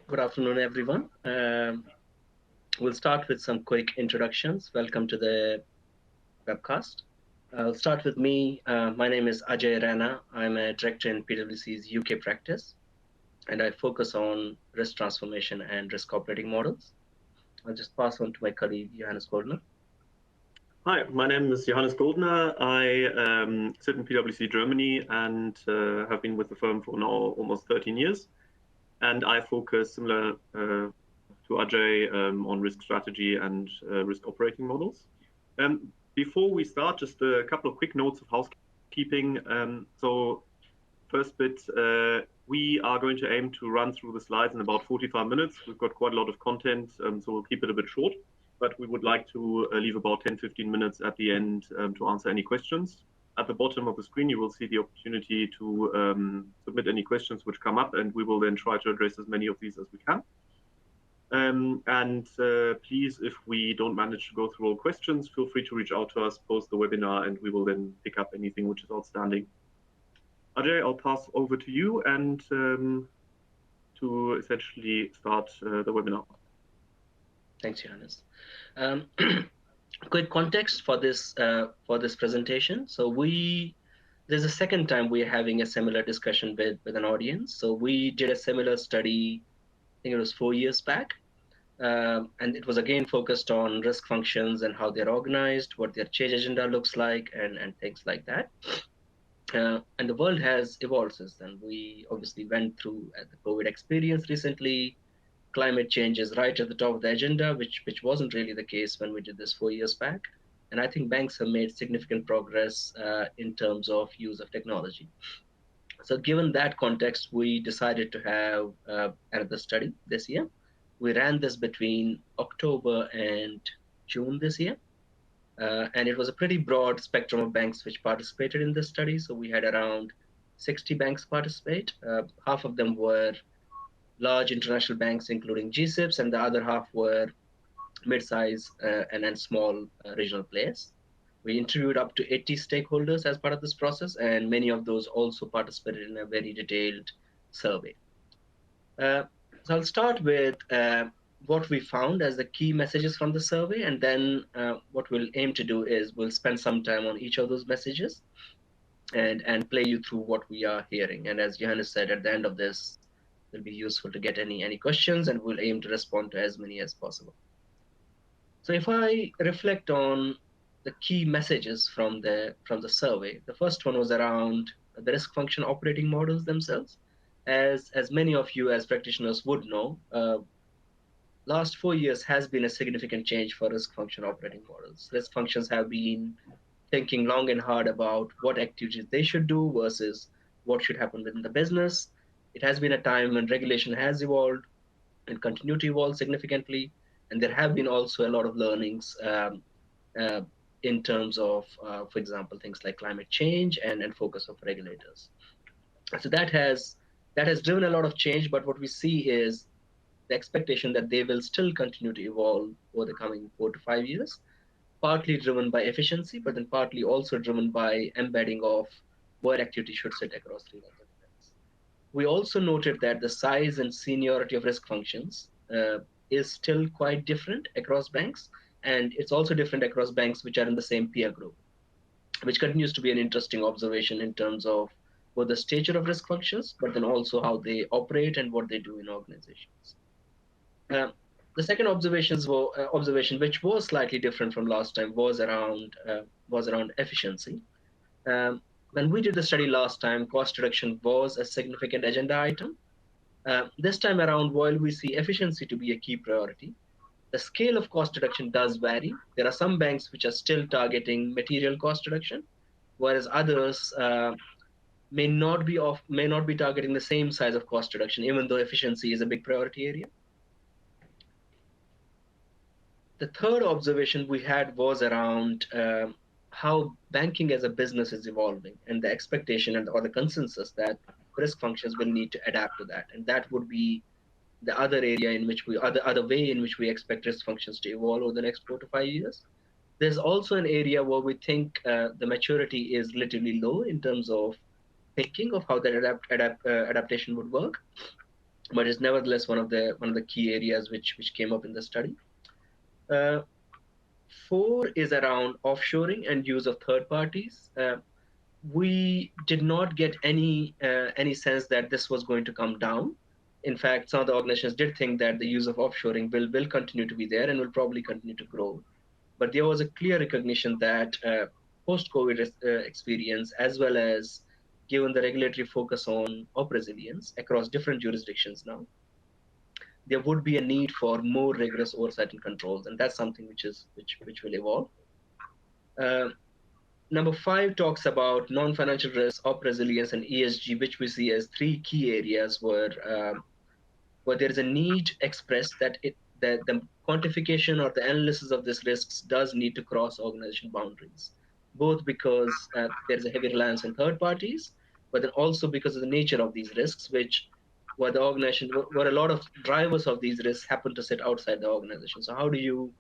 Good afternoon, everyone. We'll start with some quick introductions. Welcome to the webcast. I'll start with me. My name is Ajay Raina. I'm a director in PwC's UK practice, and I focus on risk transformation and risk operating models. I'll just pass on to my colleague, Johannes Goldner. Hi, my name is Johannes Goldner. I sit in PwC Germany and have been with the firm for now almost 13 years. And I focus, similar to Ajay, on risk strategy and risk operating models. Before we start, just a couple of quick notes of housekeeping. So first bit, we are going to aim to run through the slides in about 45 minutes. We've got quite a lot of content, so we'll keep it a bit short. But we would like to leave about 10-15 minutes at the end to answer any questions. At the bottom of the screen, you will see the opportunity to submit any questions which come up, and we will then try to address as many of these as we can. Please, if we don't manage to go through all questions, feel free to reach out to us post the webinar, and we will then pick up anything which is outstanding. Ajay, I'll pass over to you and to essentially start the webinar. Thanks, Johannes. Quick context for this presentation. So there's a second time we're having a similar discussion with an audience. So we did a similar study, I think it was 4 years back, and it was again focused on risk functions and how they're organized, what their change agenda looks like, and things like that. And the world has evolved since then. We obviously went through the COVID experience recently. Climate change is right at the top of the agenda, which wasn't really the case when we did this 4 years back. And I think banks have made significant progress in terms of use of technology. So given that context, we decided to have another study this year. We ran this between October and June this year. And it was a pretty broad spectrum of banks which participated in this study. So we had around 60 banks participate. Half of them were large international banks, including GSIBs, and the other half were mid-size and then small regional players. We interviewed up to 80 stakeholders as part of this process, and many of those also participated in a very detailed survey. So I'll start with what we found as the key messages from the survey, and then what we'll aim to do is we'll spend some time on each of those messages and play you through what we are hearing. And as Johannes said, at the end of this, it'll be useful to get any questions, and we'll aim to respond to as many as possible. So if I reflect on the key messages from the survey, the first one was around the risk function operating models themselves. As many of you as practitioners would know, last 4 years has been a significant change for risk function operating models. Risk functions have been thinking long and hard about what activities they should do versus what should happen within the business. It has been a time when regulation has evolved and continue to evolve significantly. And there have been also a lot of learnings in terms of, for example, things like climate change and focus of regulators. So that has driven a lot of change, but what we see is the expectation that they will still continue to evolve over the coming 4 to 5 years, partly driven by efficiency, but then partly also driven by embedding of where activity should sit across 3 levels. We also noted that the size and seniority of risk functions is still quite different across banks, and it's also different across banks which are in the same peer group, which continues to be an interesting observation in terms of both the stature of risk functions, but then also how they operate and what they do in organizations. The second observation, which was slightly different from last time, was around efficiency. When we did the study last time, cost reduction was a significant agenda item. This time around, while we see efficiency to be a key priority, the scale of cost reduction does vary. There are some banks which are still targeting material cost reduction, whereas others may not be targeting the same size of cost reduction, even though efficiency is a big priority area. The third observation we had was around how banking as a business is evolving, and the expectation or the consensus that risk functions will need to adapt to that. And that would be the other area in which other way in which we expect risk functions to evolve over the next 4 to 5 years. There's also an area where we think the maturity is relatively low in terms of thinking of how that adaptation would work. but it's nevertheless one of the key areas which came up in the study. Uh, Four is around offshoring and use of third parties. We did not get any sense that this was going to come down. In fact, some of the organizations did think that the use of offshoring will continue to be there and will probably continue to grow. But there was a clear recognition that post-COVID experience, as well as given the regulatory focus on op resilience across different jurisdictions now, there would be a need for more rigorous oversight and controls, and that's something which will evolve. Uh, Number five talks about non-financial risk, op resilience, and ESG, which we see as three key areas where there is a need expressed that the quantification or the analysis of these risks does need to cross organization boundaries, both because there is a heavy reliance on third parties, but then also because of the nature of these risks, which where the organization where a lot of drivers of these risks happen to sit outside the organization. So how do you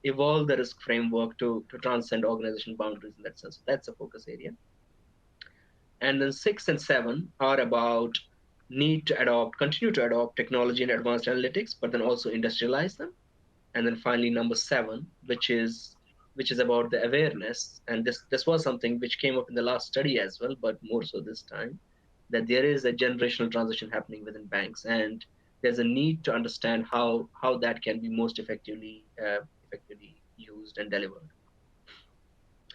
evolve the risk framework to transcend organization boundaries in that sense? So that's a focus area. And then six and seven are about need to continue to adopt technology and advanced analytics, but then also industrialize them. And then finally, number seven, which is about the awareness. And this was something which came up in the last study as well, but more so this time, that there is a generational transition happening within banks, and there's a need to understand how that can be most effectively used and delivered.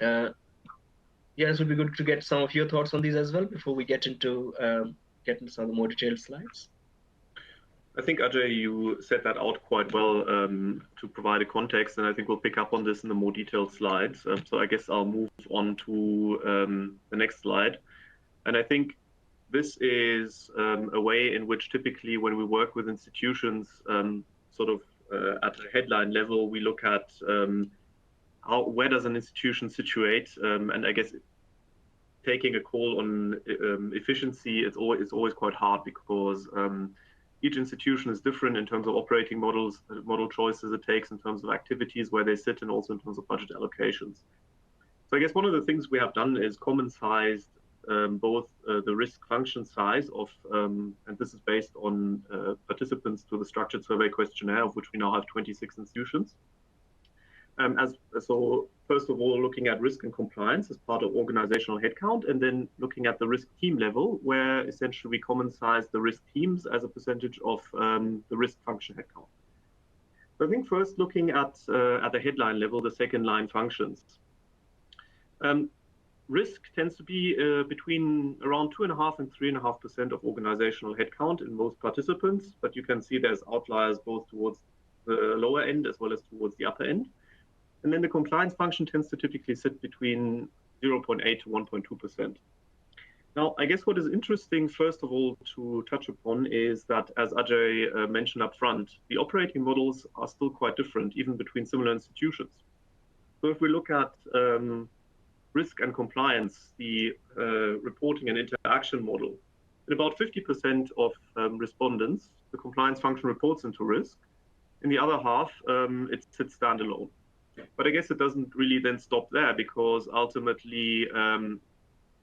Uh, yeah, this would be good to get some of your thoughts on these as well before we get into some of the more detailed slides. I think, Ajay, you set that out quite well to provide a context, and I think we'll pick up on this in the more detailed slides. So I guess I'll move on to the next slide. And I think this is a way in which typically when we work with institutions, sort of at a headline level, we look at where does an institution situate, and I guess taking a call on efficiency, it's always quite hard because each institution is different in terms of operating models, model choices it takes in terms of activities where they sit, and also in terms of budget allocations. So I guess one of the things we have done is common sized both the risk function size of, and this is based on participants to the structured survey questionnaire, of which we now have 26 institutions. So first of all, looking at risk and compliance as part of organizational headcount, and then looking at the risk team level, where essentially we common size the risk teams as a percentage of the risk function headcount. So I think first looking at the headline level, the second line functions. Risk tends to be between around 2.5% and 3.5% of organizational headcount in most participants, but you can see there's outliers both towards the lower end as well as towards the upper end. And then the compliance function tends to typically sit between 0.8 to 1.2%. Now, I guess what is interesting, first of all, to touch upon is that, as Ajay mentioned up front, the operating models are still quite different, even between similar institutions. So if we look at risk and compliance, the reporting and interaction model, in about 50% of respondents, the compliance function reports into risk. In the other half, it sits standalone. But I guess it doesn't really then stop there, because ultimately,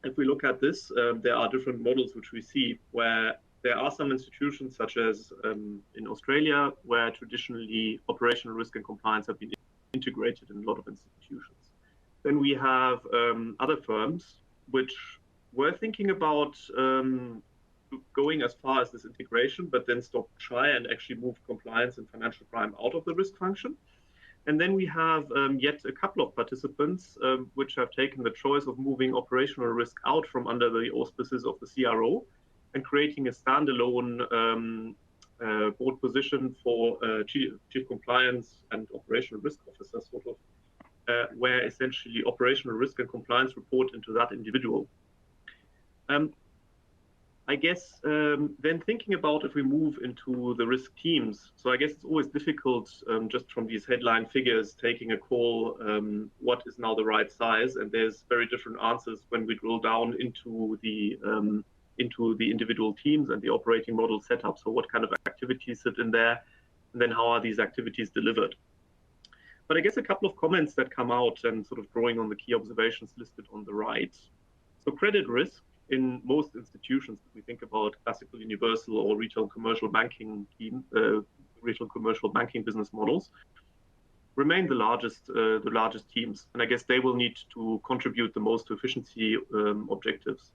if we look at this, there are different models which we see where there are some institutions, such as in Australia, where traditionally operational risk and compliance have been integrated in a lot of institutions. Then we have other firms which were thinking about going as far as this integration, but then stopped shy and actually moved compliance and financial crime out of the risk function. And then we have yet a couple of participants which have taken the choice of moving operational risk out from under the auspices of the CRO and creating a standalone board position for chief compliance and operational risk officer, sort of, where essentially operational risk and compliance report into that individual. I guess then thinking about if we move into the risk teams, so I guess it's always difficult just from these headline figures taking a call what is now the right size, and there's very different answers when we drill down into the individual teams and the operating model setup. So what kind of activities sit in there, and then how are these activities delivered? But I guess a couple of comments that come out and sort of drawing on the key observations listed on the right. So credit risk in most institutions, if we think about classical universal or retail commercial banking business models, remain the largest teams, and I guess they will need to contribute the most to efficiency objectives.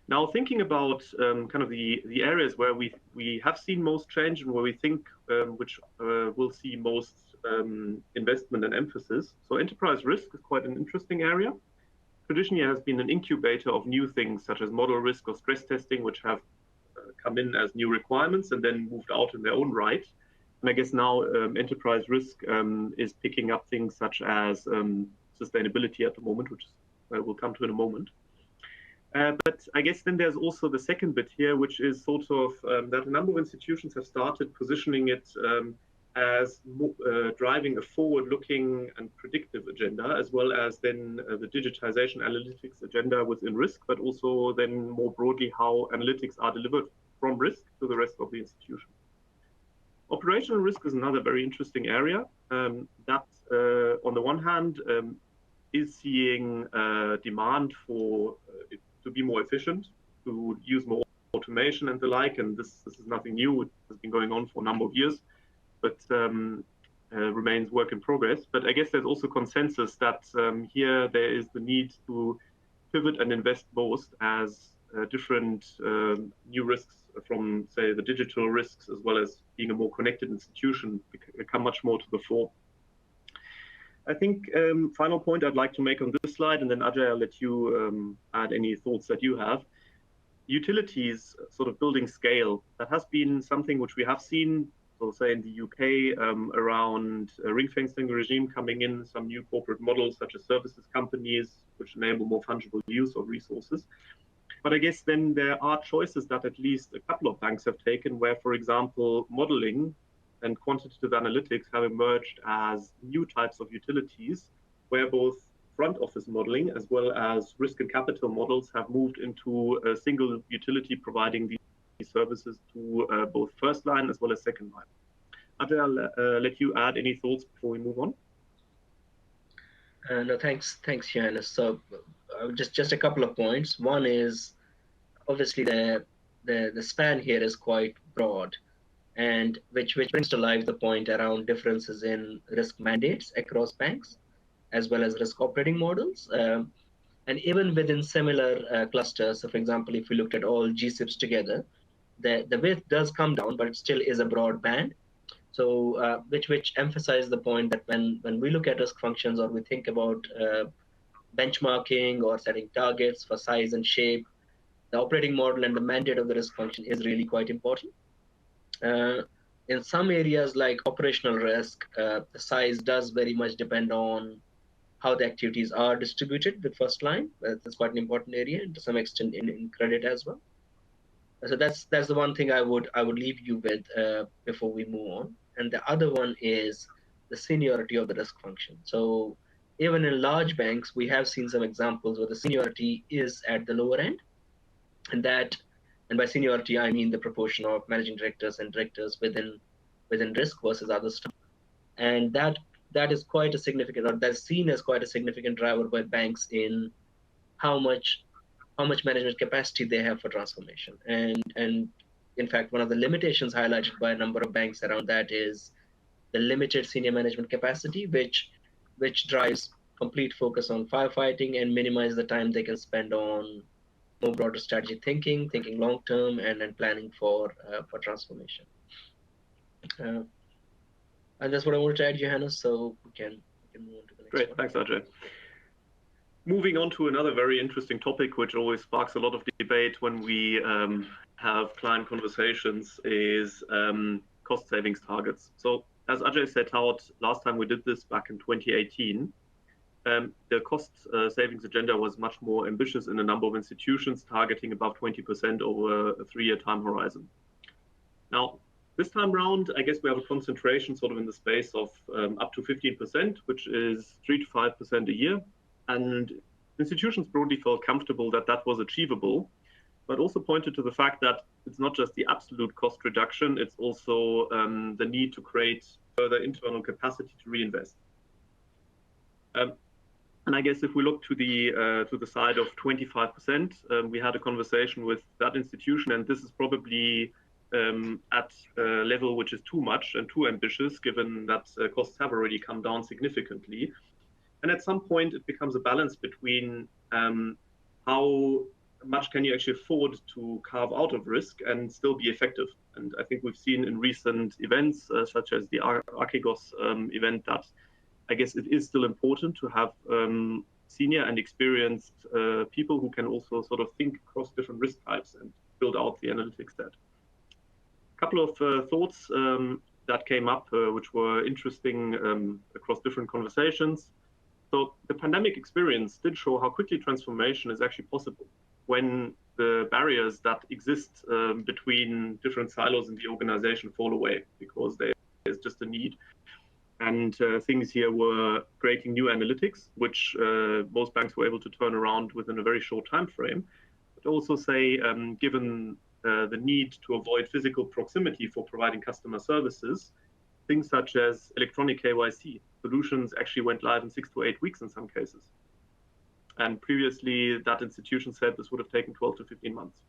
Now, thinking about kind of the areas where we have seen most change and where we think which will see most investment and emphasis. So enterprise risk is quite an interesting area. Traditionally has been an incubator of new things such as model risk or stress testing, which have come in as new requirements and then moved out in their own right. And I guess now enterprise risk is picking up things such as sustainability at the moment, which we'll come to in a moment. But I guess then there's also the second bit here, which is sort of that a number of institutions have started positioning it as driving a forward-looking and predictive agenda, as well as then the digitization analytics agenda within risk, but also then more broadly how analytics are delivered from risk to the rest of the institution. Operational risk is another very interesting area that, on the one hand, is seeing demand for to be more efficient, to use more automation and the like, and this is nothing new. It has been going on for a number of years, but remains work in progress. But I guess there's also consensus that here there is the need to pivot and invest most as different new risks from, say, the digital risks, as well as being a more connected institution, come much more to the fore. I think final point I'd like to make on this slide, and then Ajay, I'll let you add any thoughts that you have. Utilities sort of building scale, that has been something which we have seen, so say in the UK, around a ring-fencing regime coming in, some new corporate models such as services companies, which enable more fungible use of resources. But I guess then there are choices that at least a couple of banks have taken where, for example, modeling and quantitative analytics have emerged as new types of utilities, where both front office modeling as well as risk and capital models have moved into a single utility providing these services to both first line as well as second line. Ajay, I'll let you add any thoughts before we move on. No, thanks, Johannes. So just a couple of points. One is obviously the span here is quite broad, and which brings to life the point around differences in risk mandates across banks, as well as risk operating models. And even within similar clusters, so for example, if we looked at all GSIBs together, the width does come down, but it still is a broad band. So which emphasizes the point that when we look at risk functions or we think about benchmarking or setting targets for size and shape, the operating model and the mandate of the risk function is really quite important. In some areas like operational risk, the size does very much depend on how the activities are distributed with first line. That's quite an important area, and to some extent in credit as well. So that's the one thing I would leave you with before we move on. And the other one is the seniority of the risk function. So even in large banks, we have seen some examples where the seniority is at the lower end, and by seniority I mean the proportion of managing directors and directors within risk versus other stuff, and that is quite a significant, or that's seen as quite a significant driver by banks in how much management capacity they have for transformation. And in fact, one of the limitations highlighted by a number of banks around that is the limited senior management capacity, which drives complete focus on firefighting and minimize the time they can spend on more broader strategy thinking long term, and planning for transformation. And that's what I wanted to add, Johannes. So we can move on to the next Great, one. thanks, Ajay. Moving on to another very interesting topic, which always sparks a lot of debate when we have client conversations, is cost savings targets. So as Ajay set out, last time we did this back in 2018, the cost savings agenda was much more ambitious in a number of institutions, targeting above 20% over a 3-year time horizon. Now, this time round, I guess we have a concentration sort of in the space of up to 15%, which is 3 to 5% a year. And institutions broadly felt comfortable that that was achievable, but also pointed to the fact that it's not just the absolute cost reduction, it's also the need to create further internal capacity to reinvest. And I guess if we look to the side of 25%, we had a conversation with that institution, and this is probably at a level which is too much and too ambitious, given that costs have already come down significantly. And at some point, it becomes a balance between how much can you actually afford to carve out of risk and still be effective. And I think we've seen in recent events, such as the Archegos event, that I guess it is still important to have senior and experienced people who can also sort of think across different risk types and build out the analytics set. A couple of thoughts that came up, which were interesting across different conversations. So the pandemic experience did show how quickly transformation is actually possible when the barriers that exist between different silos in the organization fall away, because there is just a need. And things here were creating new analytics, which most banks were able to turn around within a very short time frame. But also say, given the need to avoid physical proximity for providing customer services, things such as electronic KYC solutions actually went live in 6 to 8 weeks in some cases. And previously, that institution said this would have taken 12 to 15 months.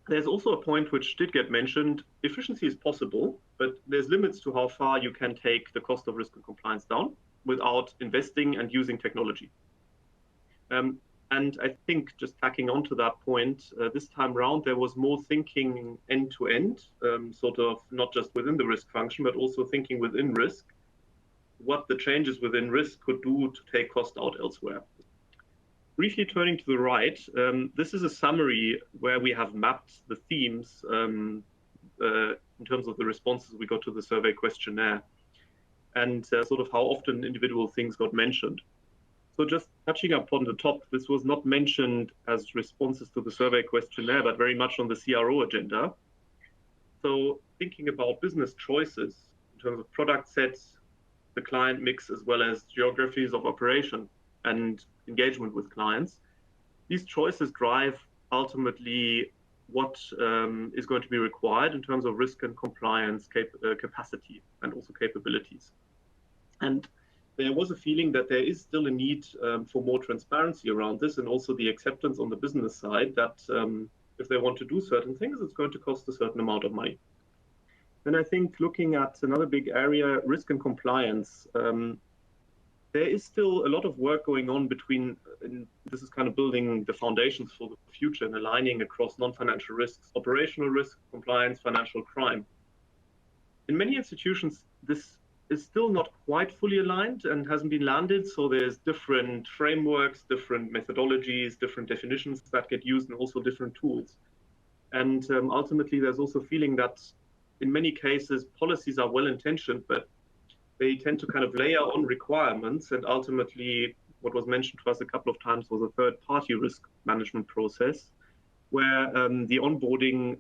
There's also a point which did get mentioned. Efficiency is possible, but there's limits to how far you can take the cost of risk and compliance down without investing and using technology. And I think just tacking onto that point, this time around, there was more thinking end to end, sort of not just within the risk function, but also thinking within risk, what the changes within risk could do to take cost out elsewhere. Briefly turning to the right, this is a summary where we have mapped the themes in terms of the responses we got to the survey questionnaire and sort of how often individual things got mentioned. So just touching upon the top, this was not mentioned as responses to the survey questionnaire, but very much on the CRO agenda. So thinking about business choices in terms of product sets, the client mix, as well as geographies of operation and engagement with clients, these choices drive ultimately what is going to be required in terms of risk and compliance capacity and also capabilities. And there was a feeling that there is still a need for more transparency around this, and also the acceptance on the business side that if they want to do certain things, it's going to cost a certain amount of money. Then I think looking at another big area, risk and compliance, there is still a lot of work going on between, and this is kind of building the foundations for the future and aligning across non-financial risks, operational risk, compliance, financial crime. In many institutions, this is still not quite fully aligned and hasn't been landed. So there's different frameworks, different methodologies, different definitions that get used, and also different tools. And ultimately, there's also a feeling that in many cases, policies are well-intentioned, but they tend to kind of layer on requirements. And ultimately, what was mentioned to us a couple of times was a third-party risk management process, where the onboarding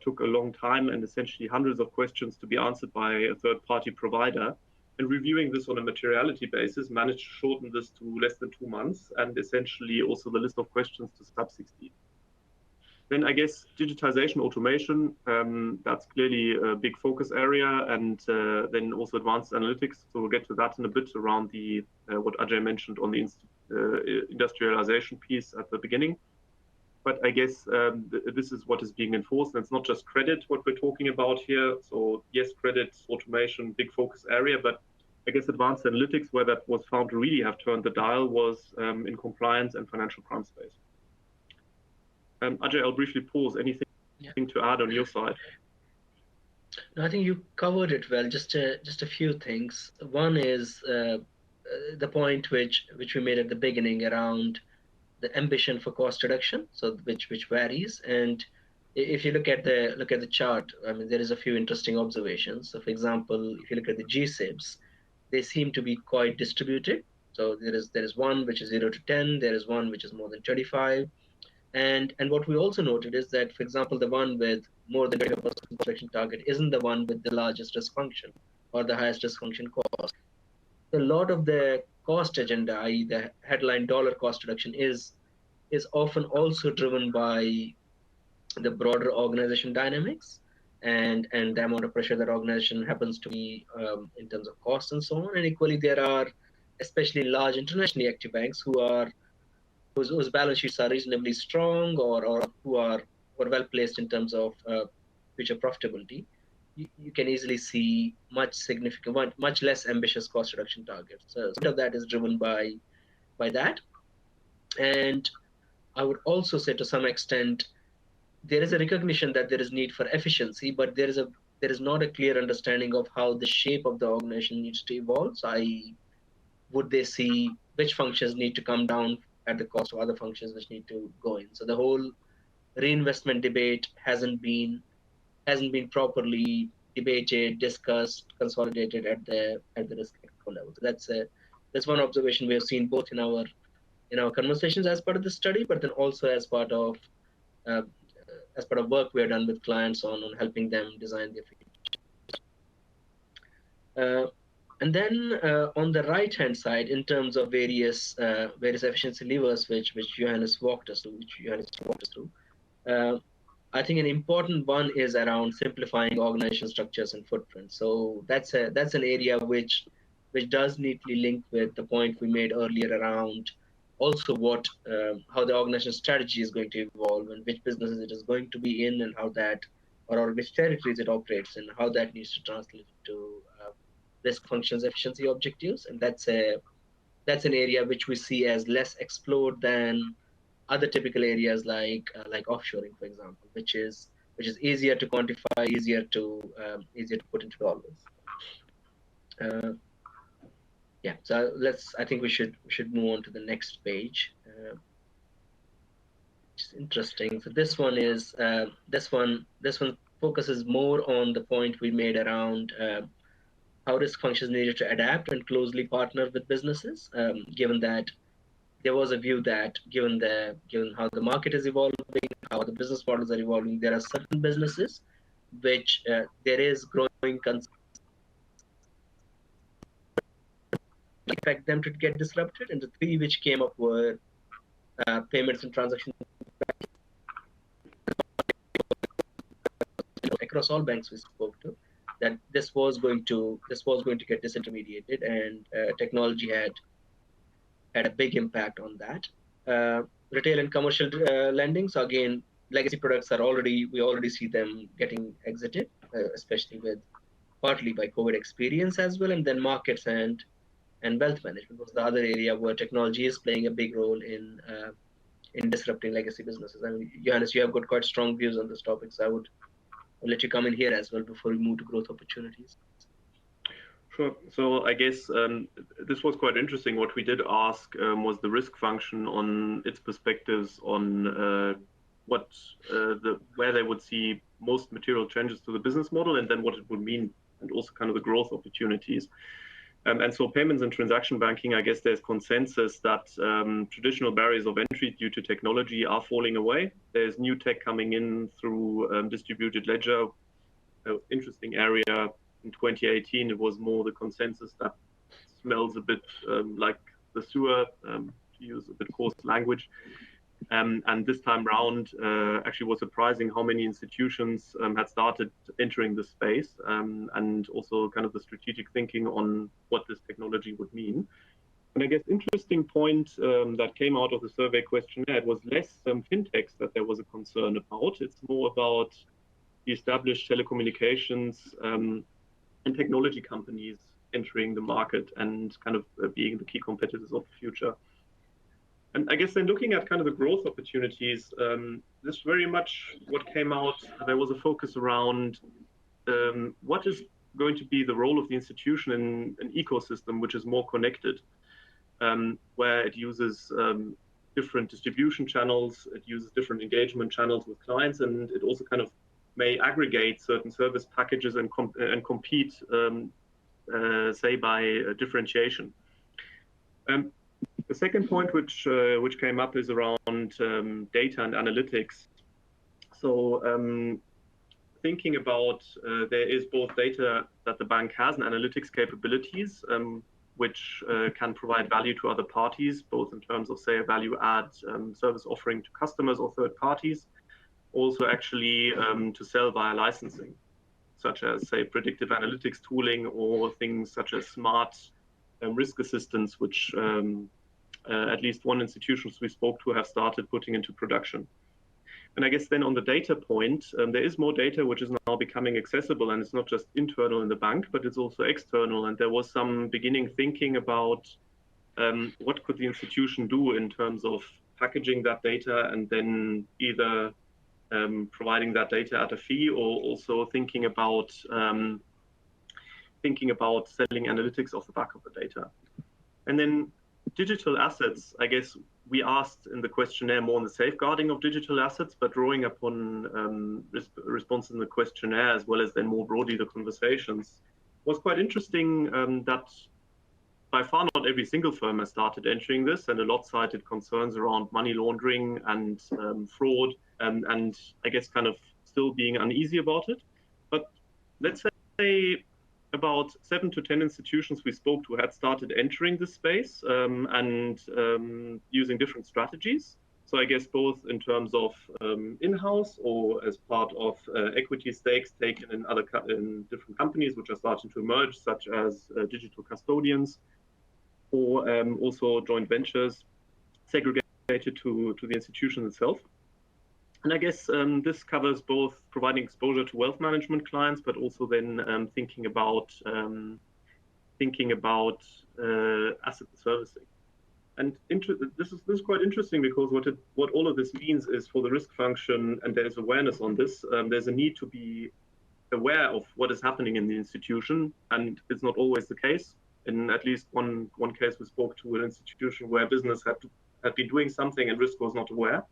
took a long time and essentially hundreds of questions to be answered by a third-party provider. And reviewing this on a materiality basis managed to shorten this to less than 2 months, and essentially also the list of questions to sub 60. Then I guess digitization, automation, that's clearly a big focus area, and then also advanced analytics. So we'll get to that in a bit around the what Ajay mentioned on the industrialization piece at the beginning. But I guess this is what is being enforced. And it's not just credit, what we're talking about here. So yes, credit, automation, big focus area, but I guess advanced analytics, where that was found to really have turned the dial, was in compliance and financial crime space. Ajay, I'll briefly pause. Anything to add on your side? No, I think you covered it well. Just a few things. One is the point which we made at the beginning around the ambition for cost reduction, so which varies. And if you look at the chart, I mean, there is a few interesting observations. So, for example, if you look at the GSIBs, they seem to be quite distributed. So there is one which is 0 to 10. There is one which is more than 25. And what we also noted is that, for example, the one with more than 25% cost reduction target isn't the one with the largest risk function or the highest risk function cost. A lot of the cost agenda, i.e. the headline dollar cost reduction, is often also driven by the broader organization dynamics and the amount of pressure that organization happens to be in terms of cost and so on. And equally, there are especially large internationally active banks whose balance sheets are reasonably strong or who are well placed in terms of future profitability, you can easily see much less ambitious cost reduction targets. So some of that is driven by that, and I would also say to some extent there is a recognition that there is need for efficiency, but there is not a clear understanding of how the shape of the organization needs to evolve. So would they see which functions need to come down at the cost of other functions which need to go in. So the whole reinvestment debate hasn't been properly debated, discussed, consolidated at the risk exco level. So that's one observation we have seen both in our conversations as part of the study, but then also uh, as part of work we have done with clients on helping them design their future. And then on the right-hand side, in terms of various efficiency levers, which Johannes walked us through, uh, I think an important one is around simplifying organization structures and footprints. So that's an area which does neatly link with the point we made earlier around also how the organization strategy is going to evolve and which businesses it is going to be in and how that or which territories it operates in, how that needs to translate to risk functions efficiency objectives, and that's an area which we see as less explored than other typical areas like offshoring, for example, which is easier to quantify, easier to put into dollars. Yeah, so I think we should move on to the next page. It's interesting. So this one focuses more on the point we made around how risk functions needed to adapt and closely partner with businesses, given that there was a view that given how the market is evolving, how the business models are evolving, there are certain businesses which there is growing concern expect them to get disrupted, and the three which came up were payments and transactions across all banks we spoke to. That this was going to get disintermediated, and technology had a big impact on that. Retail and commercial lending. So again, legacy products we already see them getting exited, especially with partly by COVID experience as well, and then markets and wealth management was the other area where technology is playing a big role in disrupting legacy businesses. I mean, Johannes, you have got quite strong views on this topic, so I'll let you come in here as well before we move to growth opportunities. Sure. So I guess this was quite interesting. What we did ask was the risk function on its perspectives on where they would see most material changes to the business model, and then what it would mean, and also kind of the growth opportunities. And so payments and transaction banking, I guess there's consensus that traditional barriers of entry due to technology are falling away. There's new tech coming in through distributed ledger, interesting area. In 2018, it was more the consensus that smells a bit like the sewer, to use a bit coarse language. And this time round, actually was surprising how many institutions had started entering the space, and also kind of the strategic thinking on what this technology would mean. And I guess interesting point that came out of the survey questionnaire, it was less fintechs that there was a concern about. It's more about the established telecommunications and technology companies entering the market and kind of being the key competitors of the future. And I guess then looking at kind of the growth opportunities, this very much what came out, there was a focus around what is going to be the role of the institution in an ecosystem which is more connected, where it uses different distribution channels, it uses different engagement channels with clients, and it also kind of may aggregate certain service packages and compete, say, by differentiation. The second point which came up is around data and analytics. So thinking about there is both data that the bank has and analytics capabilities, which can provide value to other parties, both in terms of, say, a value add service offering to customers or third parties, also actually to sell via licensing, such as, say, predictive analytics tooling or things such as smart risk assistance, which at least one institutions we spoke to have started putting into production. And I guess then on the data point, there is more data which is now becoming accessible, and it's not just internal in the bank, but it's also external. And there was some beginning thinking about what could the institution do in terms of packaging that data and then either providing that data at a fee, or also thinking about selling analytics off the back of the data. And then digital assets, I guess we asked in the questionnaire more on the safeguarding of digital assets, but drawing upon response in the questionnaire, as well as then more broadly the conversations, was quite interesting that by far not every single firm has started entering this, and a lot cited concerns around money laundering and fraud, and I guess kind of still being uneasy about it. But let's say about 7 to 10 institutions we spoke to had started entering this space and using different strategies. So I guess both in terms of in-house or as part of equity stakes taken in different companies which are starting to emerge, such as digital custodians, or also joint ventures segregated to the institution itself. And I guess this covers both providing exposure to wealth management clients, but also then thinking about asset servicing. And this is quite interesting, because what all of this means is for the risk function, and there is awareness on this, there's a need to be aware of what is happening in the institution, and it's not always the case. In at least one case, we spoke to an institution where business had been doing something and risk was not aware.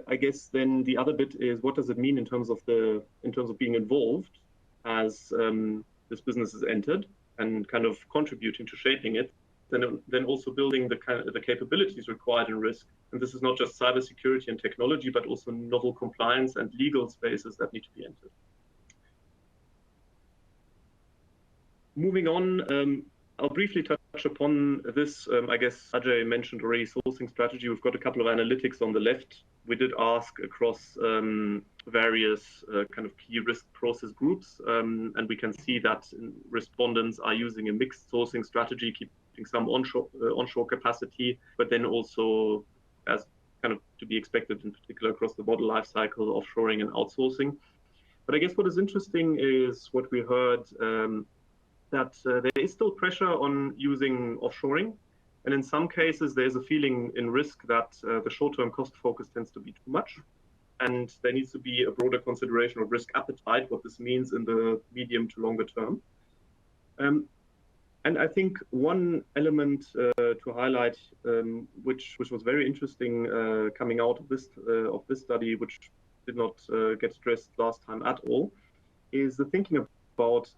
I guess then the other bit is, what does it mean in terms of being involved as this business is entered and kind of contributing to shaping it, then also building the capabilities required in risk. And this is not just cybersecurity and technology, but also novel compliance and legal spaces that need to be entered. Moving on, I'll briefly touch upon this. I guess Ajay mentioned already sourcing strategy. We've got a couple of analytics on the left. We did ask across various kind of key risk process groups, and we can see that respondents are using a mixed sourcing strategy, keeping some onshore capacity, but then also, as kind of to be expected in particular across the model life cycle, offshoring and outsourcing. But I guess what is interesting is what we heard, that there is still pressure on using offshoring. And in some cases, there's a feeling in risk that the short-term cost focus tends to be too much. And there needs to be a broader consideration of risk appetite, what this means in the medium to longer term. And I think one element to highlight, which was very interesting coming out of this study, which did not get stressed last time at all, is the thinking about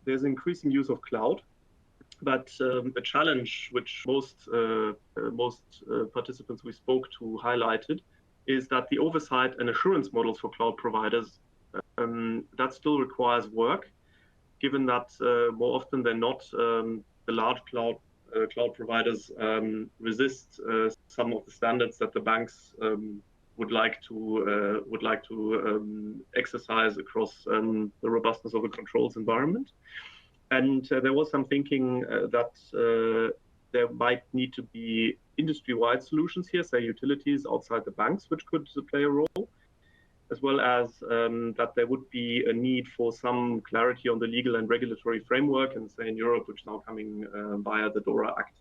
there's increasing use of cloud, but the challenge which most participants we spoke to highlighted is that the oversight and assurance models for cloud providers, that still requires work, given that more often than not, the large cloud providers resist some of the standards that the banks would like to exercise across the robustness of a controls environment. And there was some thinking that there might need to be industry-wide solutions here, say utilities outside the banks, which could play a role, as well as that there would be a need for some clarity on the legal and regulatory framework, and say in Europe, which is now coming via the DORA Act.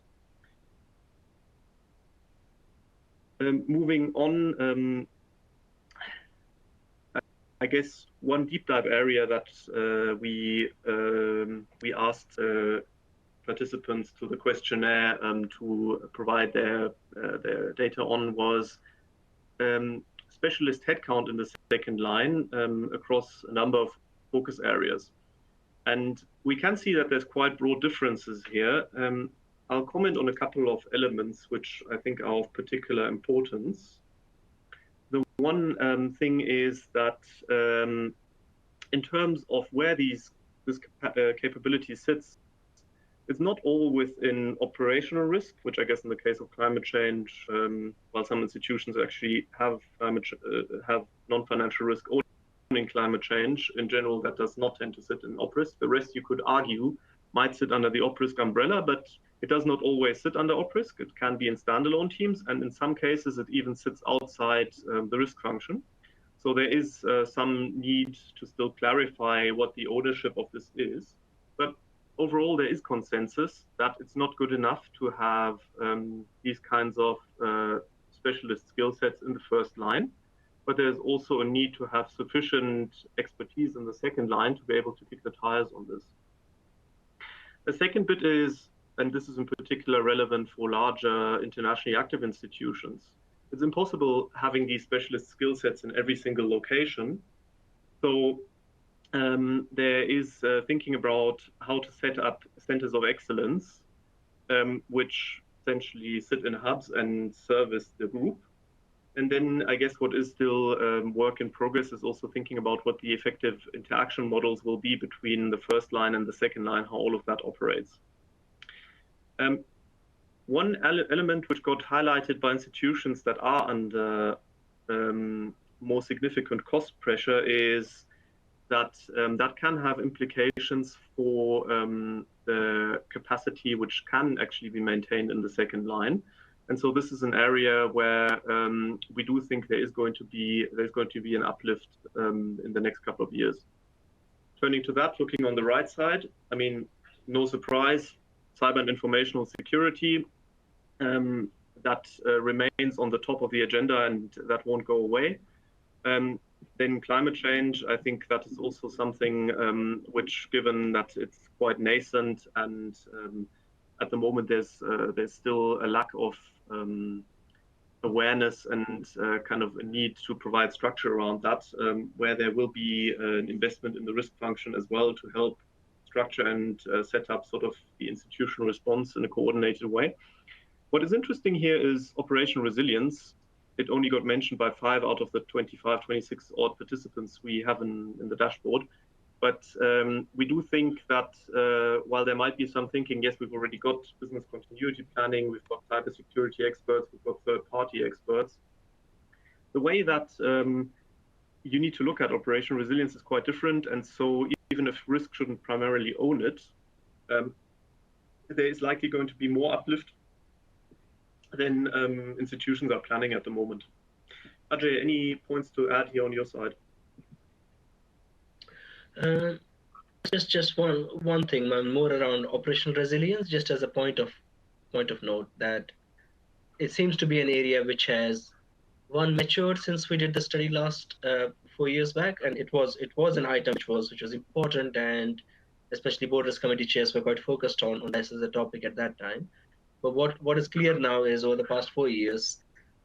Moving on, I guess one deep dive area that we asked participants to the questionnaire to provide their data on was specialist headcount in the second line across a number of focus areas. And we can see that there's quite broad differences here. I'll comment on a couple of elements which I think are of particular importance. The one thing is that in terms of where this capability sits, it's not all within operational risk, which I guess in the case of climate change, while some institutions actually have non-financial risk owning climate change, in general, that does not tend to sit in op risk. The rest, you could argue, might sit under the op risk umbrella, but it does not always sit under op risk. It can be in standalone teams, and in some cases, it even sits outside the risk function. So there is some need to still clarify what the ownership of this is. But overall, there is consensus that it's not good enough to have these kinds of specialist skill sets in the first line. But there's also a need to have sufficient expertise in the second line to be able to kick the tires on this. The second bit is, and this is in particular relevant for larger internationally active institutions, it's impossible having these specialist skill sets in every single location. So there is thinking about how to set up centers of excellence, which essentially sit in hubs and service the group. And then I guess what is still work in progress is also thinking about what the effective interaction models will be between the first line and the second line, how all of that operates. One element which got highlighted by institutions that are under more significant cost pressure is that that can have implications for the capacity which can actually be maintained in the second line. And so this is an area where we do think there's going to be an uplift in the next couple of years. Turning to that, looking on the right side, I mean, no surprise, cyber and informational security, that remains on the top of the agenda, and that won't go away. Then climate change, I think that is also something which, given that it's quite nascent and at the moment there's still a lack of awareness and kind of a need to provide structure around that, where there will be an investment in the risk function as well to help structure and set up sort of the institutional response in a coordinated way. What is interesting here is operational resilience. It only got mentioned by 5 out of the 25, 26 odd participants we have in the dashboard. But we do think that while there might be some thinking, yes, we've already got business continuity planning, we've got cybersecurity experts, we've got third-party experts. The way that you need to look at operational resilience is quite different. And so even if risk shouldn't primarily own it, there is likely going to be more uplift than institutions are planning at the moment. Ajay, any points to add here on your side? Just one thing, more around operational resilience, just as a point of note, that it seems to be an area which has matured since we did the study last 4 years back, and it was an item which was important, and especially board risk committee chairs were quite focused on this as a topic at that time. But what is clear now is over the past 4 years,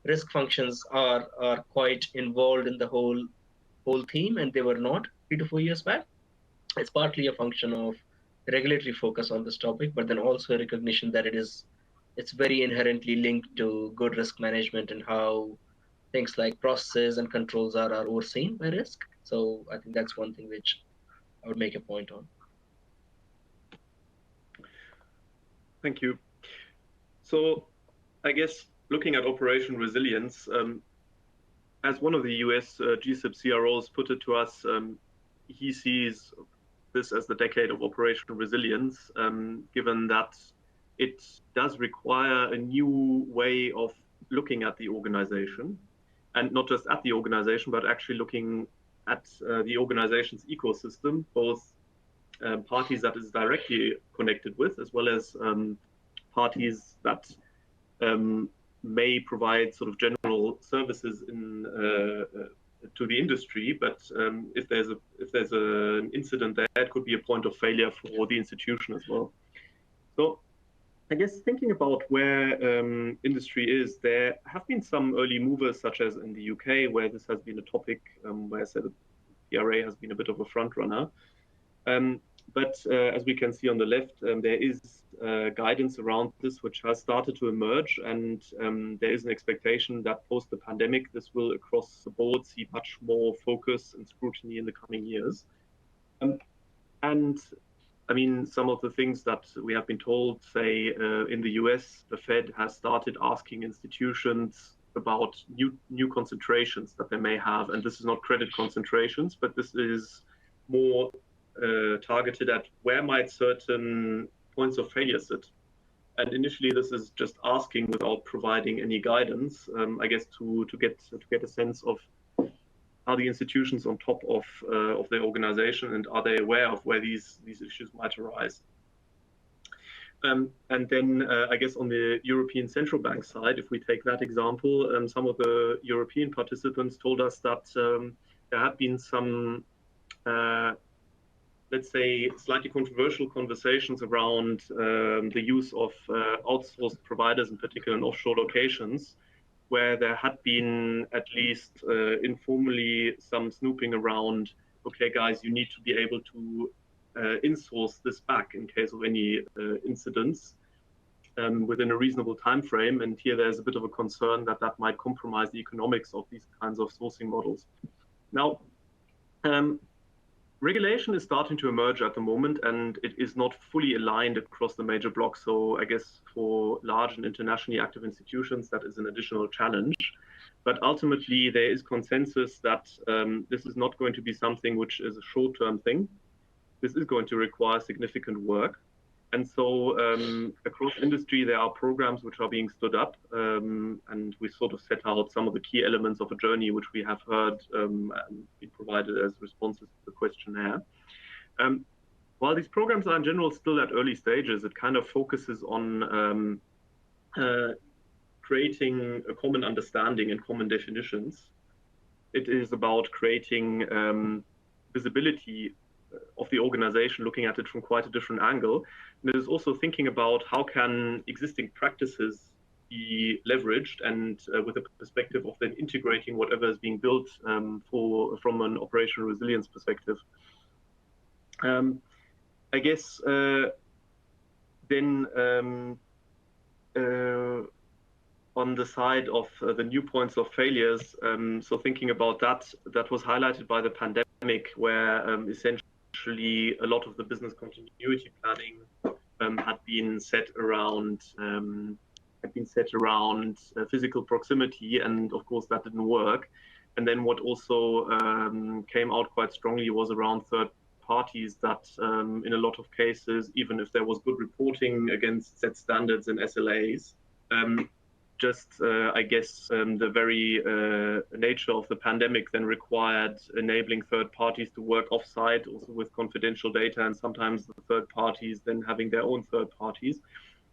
risk functions are quite involved in the whole theme, and they were not 3 to 4 years back. It's partly a function of regulatory focus on this topic, but then also a recognition that it's very inherently linked to good risk management and how things like processes and controls are overseen by risk. So I think that's one thing which I would make a point on. Thank you. So I guess looking at operation resilience, as one of the US GSIB CROs put it to us, he sees this as the decade of operational resilience, given that it does require a new way of looking at the organization, and not just at the organization, but actually looking at the organization's ecosystem, both parties that is directly connected with, as well as parties that may provide sort of general services in to the industry, but if there's an incident there, it could be a point of failure for the institution as well. So I guess thinking about where industry is, there have been some early movers, such as in the UK, where this has been a topic where I said the PRA has been a bit of a front runner. But as we can see on the left, there is guidance around this which has started to emerge, and there is an expectation that post the pandemic, this will across the board see much more focus and scrutiny in the coming years. And I mean, some of the things that we have been told, say in the US, the Fed has started asking institutions about new concentrations that they may have, and this is not credit concentrations, but this is more targeted at where might certain points of failure sit. And initially, this is just asking without providing any guidance, I guess, to get a sense of are the institutions on top of their organization, and are they aware of where these issues might arise. And then I guess on the European Central Bank side, if we take that example, some of the European participants told us that there have been some, let's say, slightly controversial conversations around the use of outsourced providers, in particular in offshore locations, where there had been at least informally some snooping around, okay, guys, you need to be able to insource this back in case of any incidents within a reasonable time frame. And here there's a bit of a concern that that might compromise the economics of these kinds of sourcing models. Now, regulation is starting to emerge at the moment, and it is not fully aligned across the major blocks. So I guess for large and internationally active institutions, that is an additional challenge. But ultimately, there is consensus that this is not going to be something which is a short-term thing. This is going to require significant work. And so across industry, there are programs which are being stood up, and we sort of set out some of the key elements of a journey which we have heard and been provided as responses to the questionnaire. While these programs are in general still at early stages, it kind of focuses on creating a common understanding and common definitions. It is about creating visibility of the organization, looking at it from quite a different angle. And it is also thinking about how can existing practices be leveraged, and with a perspective of then integrating whatever is being built from an operational resilience perspective. I guess then on the side of the new points of failures, so thinking about that was highlighted by the pandemic, where essentially a lot of the business continuity planning had been set around physical proximity, and of course that didn't work. And then what also came out quite strongly was around third parties that in a lot of cases, even if there was good reporting against set standards and SLAs, I guess the very nature of the pandemic then required enabling third parties to work offsite, also with confidential data, and sometimes the third parties then having their own third parties.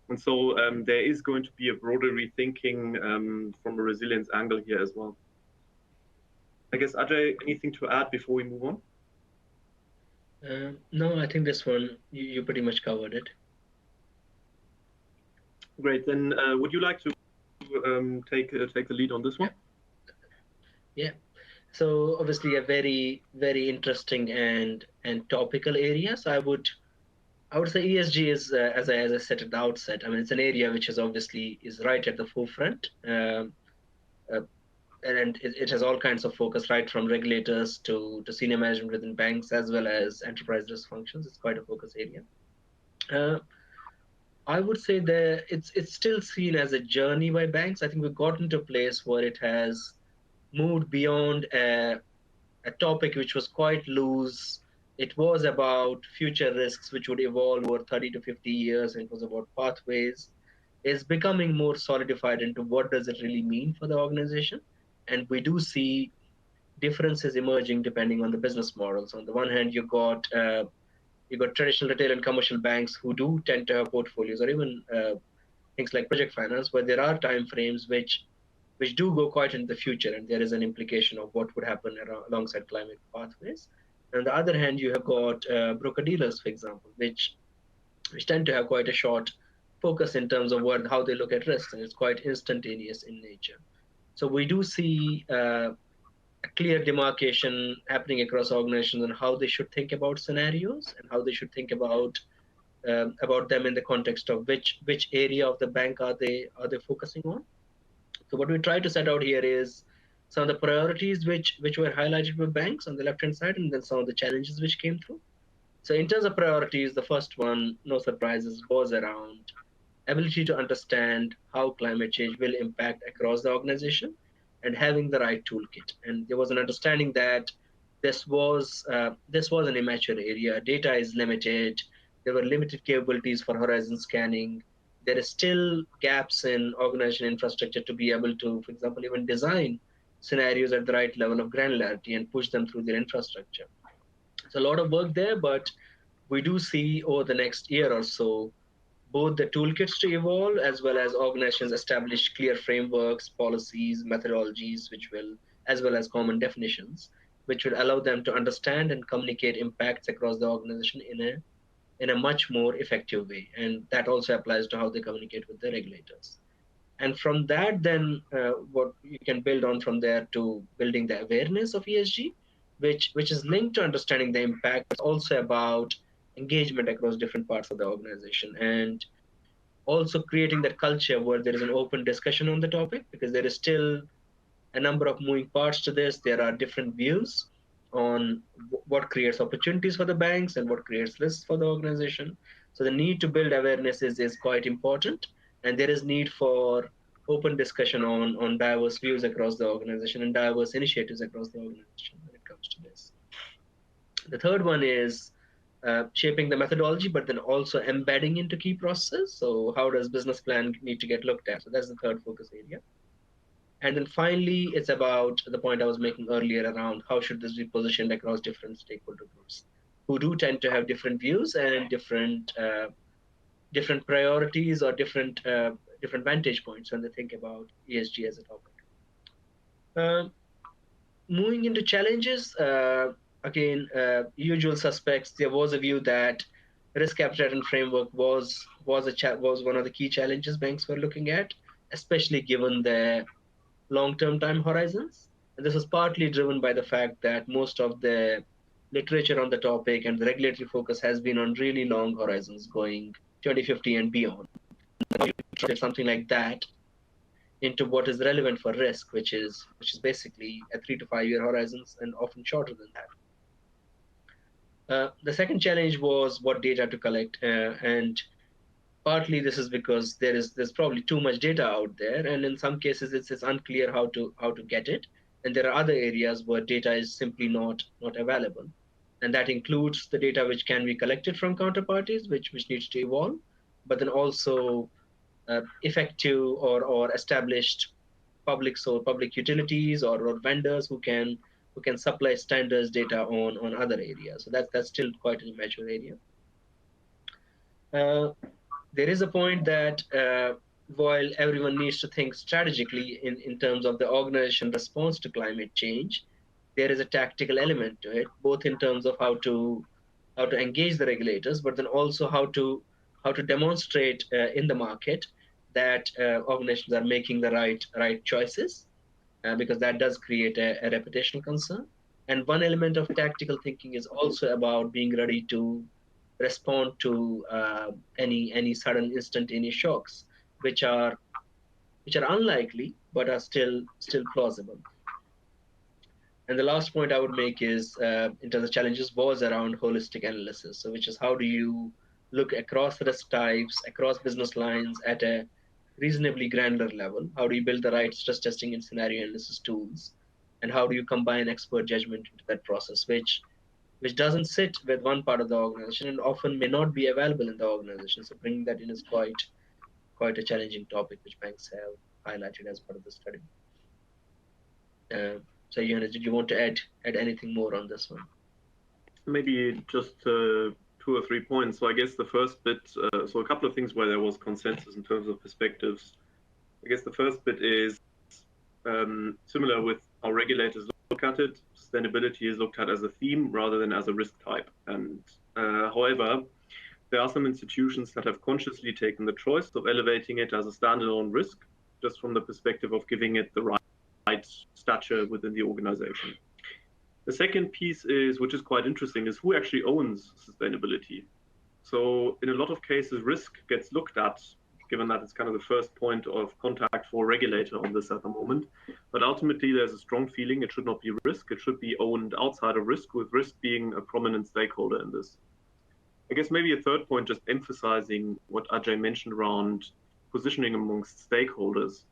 And so there is going to be a broader rethinking from a resilience angle here as well. I guess, Ajay, anything to add before we move on? No, I think this one, you pretty much covered it. Great, then would you like to take the lead on this one? Yeah. So obviously a very, very interesting and topical area. So I would say ESG is, as I said at the outset, I mean, it's an area which is obviously right at the forefront. And it has all kinds of focus, right from regulators to senior management within banks, as well as enterprise risk functions. It's quite a focus area. I would say that it's still seen as a journey by banks. I think we've gotten to a place where it has moved beyond a topic which was quite loose. It was about future risks which would evolve over 30 to 50 years, and it was about pathways. It's becoming more solidified into what does it really mean for the organization. And we do see differences emerging depending on the business models. On the one hand, you've got traditional retail and commercial banks who do tend to have portfolios, or even things like project finance, where there are time frames which do go quite into the future, and there is an implication of what would happen alongside climate pathways. On the other hand, you have got broker dealers, for example, which tend to have quite a short focus in terms of how they look at risks, and it's quite instantaneous in nature. So we do see a clear demarcation happening across organizations on how they should think about scenarios, and how they should think about them in the context of which area of the bank are they focusing on. So what we try to set out here is some of the priorities which were highlighted by banks on the left-hand side, and then some of the challenges which came through. So in terms of priorities, the first one, no surprises, was around ability to understand how climate change will impact across the organization, and having the right toolkit. And there was an understanding that this was an immature area. Data is limited. There were limited capabilities for horizon scanning. There is still gaps in organization infrastructure to be able to, for example, even design scenarios at the right level of granularity and push them through their infrastructure. It's a lot of work there, but we do see over the next year or so both the toolkits to evolve as well as organizations establish clear frameworks, policies, methodologies, which will, as well as common definitions, which will allow them to understand and communicate impacts across the organization in a much more effective way. And that also applies to how they communicate with the regulators. And from that, then what you can build on from there to building the awareness of ESG, which is linked to understanding the impact, but also about engagement across different parts of the organization, and also creating that culture where there is an open discussion on the topic, because there is still a number of moving parts to this. There are different views on what creates opportunities for the banks and what creates risks for the organization. So the need to build awareness is quite important, and there is need for open discussion on diverse views across the organization and diverse initiatives across the organization when it comes to this. The third one is shaping the methodology, but then also embedding into key processes. So how does business plan need to get looked at? So that's the third focus area. And then finally, it's about the point I was making earlier around how should this be positioned across different stakeholder groups who do tend to have different views and different priorities or different vantage points when they think about ESG as a topic. Um, Moving into challenges, again, usual suspects. There was a view that risk appetite and framework was one of the key challenges banks were looking at, especially given the long-term time horizons. And this was partly driven by the fact that most of the literature on the topic and the regulatory focus has been on really long horizons going 2050 and beyond. Something like that into what is relevant for risk, which is basically a 3 to 5 year horizons and often shorter than that. The second challenge was what data to collect, and partly this is because there's probably too much data out there, and in some cases it's unclear how to get it, and there are other areas where data is simply not available, and that includes the data which can be collected from counterparties, which needs to evolve, but then also effective or established public utilities or vendors who can supply standards data on other areas. So that's still quite an immature area. Uh, there is a point that while everyone needs to think strategically in terms of the organization response to climate change, there is a tactical element to it, both in terms of how to engage the regulators, but then also how to demonstrate in the market that organizations are making the right choices, because that does create a reputational concern. And one element of tactical thinking is also about being ready to respond to any sudden instantaneous shocks, which are which are unlikely but are still plausible. And the last point I would make is, in terms of challenges, was around holistic analysis. So, which is how do you look across risk types, across business lines at a reasonably granular level? How do you build the right stress testing and scenario analysis tools? And how do you combine expert judgment into that process, which doesn't sit with one part of the organization and often may not be available in the organization. So bringing that in is quite a challenging topic, which banks have highlighted as part of the study. So, Johannes, did you want to add anything more on this one? Maybe just 2 or 3 points. So I guess the first bit, so a couple of things where there was consensus in terms of perspectives. I guess the first bit is similar with how regulators look at it. Sustainability is looked at as a theme rather than as a risk type. And however, there are some institutions that have consciously taken the choice of elevating it as a standalone risk, just from the perspective of giving it the right stature within the organization. The second piece is, which is quite interesting, is who actually owns sustainability. So in a lot of cases, risk gets looked at, given that it's kind of the first point of contact for a regulator on this at the moment. But ultimately, there's a strong feeling it should not be risk. It should be owned outside of risk, with risk being a prominent stakeholder in this. I guess maybe a third point, just emphasizing what Ajay mentioned around positioning amongst stakeholders.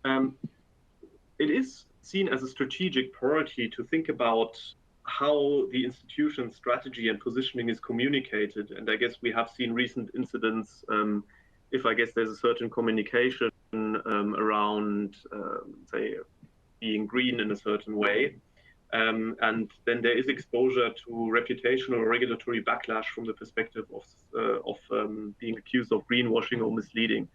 It is seen as a strategic priority to think about how the institution's strategy and positioning is communicated. And I guess we have seen recent incidents, if I guess there's a certain communication around, say, being green in a certain way. And then there is exposure to reputational or regulatory backlash from the perspective of being accused of greenwashing or misleading.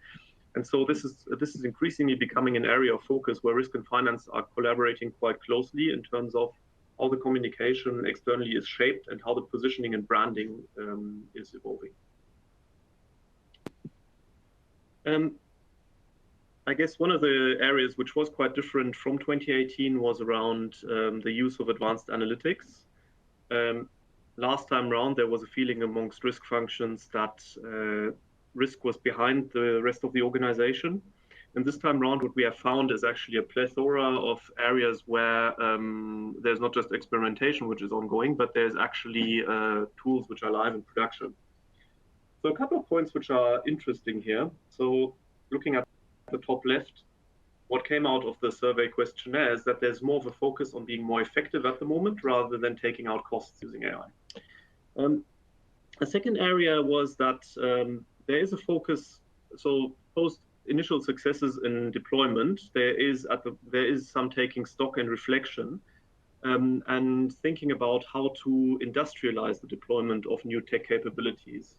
And so this is increasingly becoming an area of focus where risk and finance are collaborating quite closely in terms of how the communication externally is shaped and how the positioning and branding is evolving. I guess one of the areas which was quite different from 2018 was around the use of advanced analytics. Last time round, there was a feeling amongst risk functions that risk was behind the rest of the organization. And this time around, what we have found is actually a plethora of areas where there's not just experimentation, which is ongoing, but there's actually tools which are live in production. So a couple of points which are interesting here. So looking at the top left, what came out of the survey questionnaire is that there's more of a focus on being more effective at the moment rather than taking out costs using AI. A second area was that there is a focus, so post initial successes in deployment, there is some taking stock and reflection and thinking about how to industrialize the deployment of new tech capabilities.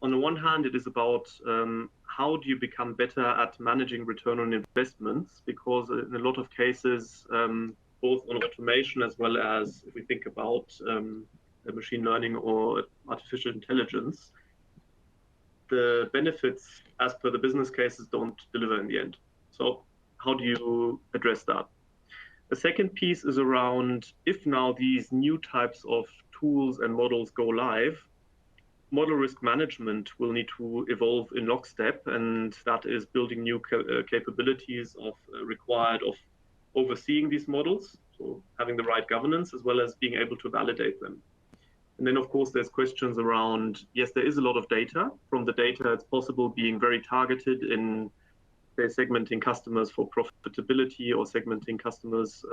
On the one hand, it is about how do you become better at managing return on investments, because in a lot of cases, both on automation as well as if we think about machine learning or artificial intelligence, the benefits as per the business cases don't deliver in the end. So how do you address that? The second piece is around if now these new types of tools and models go live, model risk management will need to evolve in lockstep, and that is building new capabilities required of overseeing these models, so having the right governance as well as being able to validate them. And then, of course, there's questions around, yes, there is a lot of data. From the data, it's possible being very targeted in, say, segmenting customers for profitability or segmenting customers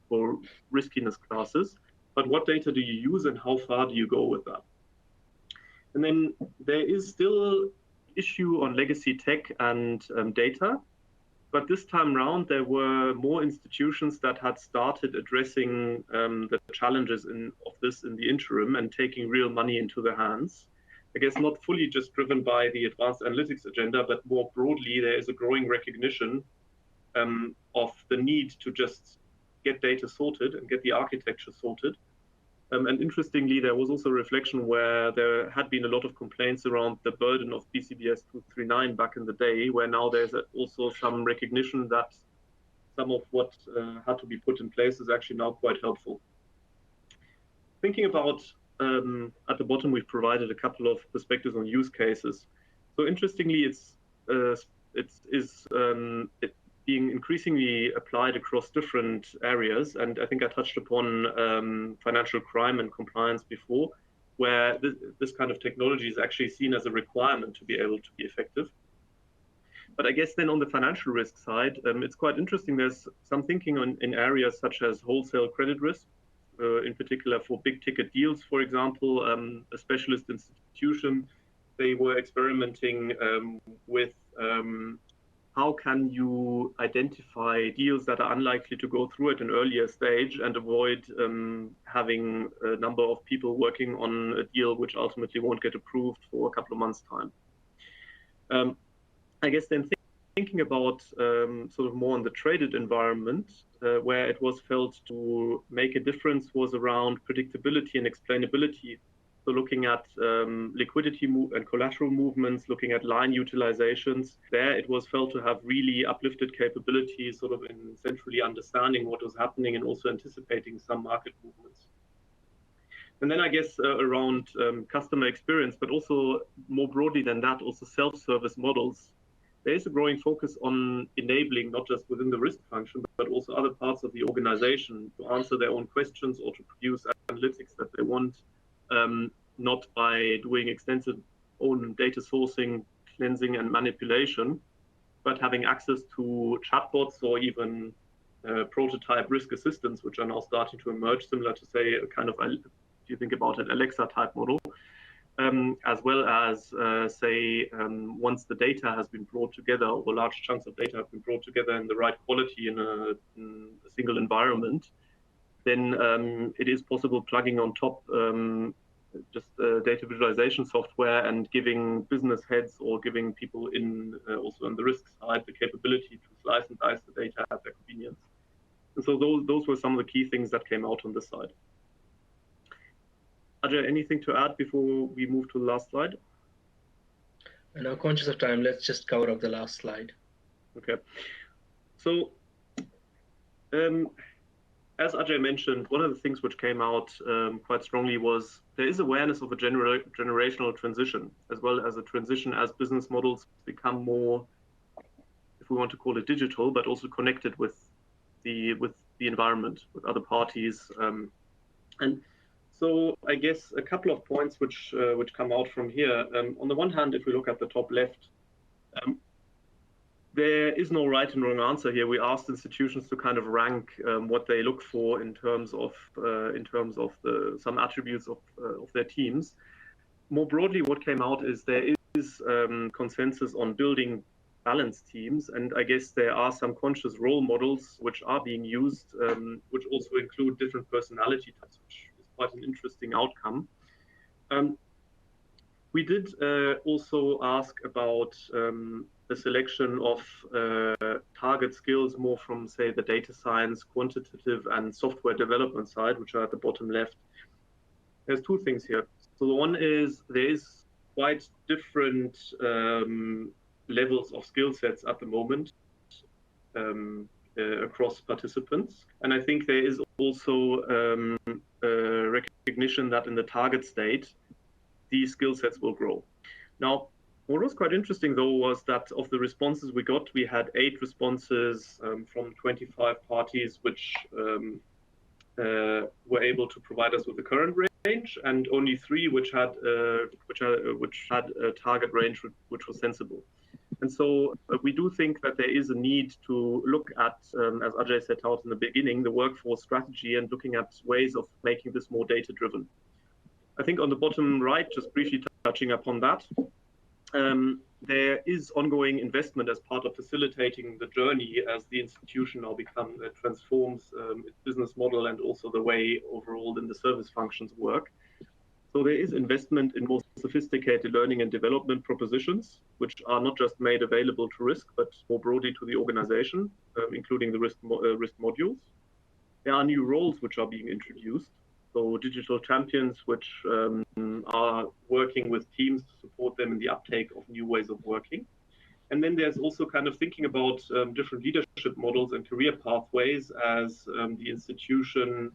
for riskiness classes. But what data do you use and how far do you go with that? And then there is still issue on legacy tech and data. But this time around, there were more institutions that had started addressing the challenges of this in the interim and taking real money into their hands. I guess not fully just driven by the advanced analytics agenda, but more broadly, there is a growing recognition of the need to just get data sorted and get the architecture sorted. And interestingly, there was also a reflection where there had been a lot of complaints around the burden of BCBS 239 back in the day, where now there's also some recognition that some of what had to be put in place is actually now quite helpful. Thinking about, at the bottom, we've provided a couple of perspectives on use cases. So interestingly, it's being increasingly applied across different areas. And I think I touched upon financial crime and compliance before, where this kind of technology is actually seen as a requirement to be able to be effective. But I guess then on the financial risk side, it's quite interesting. There's some thinking in areas such as wholesale credit risk, in particular for big ticket deals, for example, a specialist institution, they were experimenting with how can you identify deals that are unlikely to go through at an earlier stage and avoid having a number of people working on a deal which ultimately won't get approved for a couple of months' time. I guess then thinking about sort of more on the traded environment, where it was felt to make a difference was around predictability and explainability. So looking at liquidity and collateral movements, looking at line utilizations, there it was felt to have really uplifted capabilities sort of in centrally understanding what was happening and also anticipating some market movements. And then I guess around customer experience, but also more broadly than that, also self-service models. There is a growing focus on enabling not just within the risk function, but also other parts of the organization to answer their own questions or to produce analytics that they want. Not by doing extensive own data sourcing, cleansing, and manipulation, but having access to chatbots or even prototype risk assistants, which are now starting to emerge, similar to, say, a kind of, if you think about it, Alexa type model, as well as, say, once the data has been brought together, or large chunks of data have been brought together in the right quality in a single environment, then it is possible plugging on top just data visualization software and giving business heads or giving people in also on the risk side the capability to slice and dice the data at their convenience. And so those were some of the key things that came out on this side. Ajay, anything to add before we move to the last slide? And now, conscious of time, let's just cover up the last slide. Okay. So, as Ajay mentioned, one of the things which came out quite strongly was there is awareness of a generational transition, as well as a transition as business models become more, if we want to call it digital, but also connected with the environment, with other parties. And so I guess a couple of points which come out from here. On the one hand, if we look at the top left, there is no right and wrong answer here. We asked institutions to kind of rank what they look for in terms of some attributes of their teams. More broadly, what came out is there is consensus on building balanced teams, and I guess there are some conscious role models which are being used, which also include different personality types, which is quite an interesting outcome. We did also ask about the selection of target skills more from, say, the data science, quantitative, and software development side, which are at the bottom left. There's two things here. So the one is there is quite different levels of skill sets at the moment across participants. And I think there is also recognition that in the target state, these skill sets will grow. Now, what was quite interesting, though, was that of the responses we got, we had 8 responses from 25 parties, which were able to provide us with the current range, and only 3 which had a target range which was sensible. And so we do think that there is a need to look at, as Ajay set out in the beginning, the workforce strategy and looking at ways of making this more data-driven. I think on the bottom right, just briefly touching upon that, there is ongoing investment as part of facilitating the journey as the institution now transforms its business model and also the way overall in the service functions work. So there is investment in more sophisticated learning and development propositions, which are not just made available to risk, but more broadly to the organization, including the risk modules. There are new roles which are being introduced. So digital champions, which are working with teams to support them in the uptake of new ways of working. And then there's also kind of thinking about different leadership models and career pathways as the institution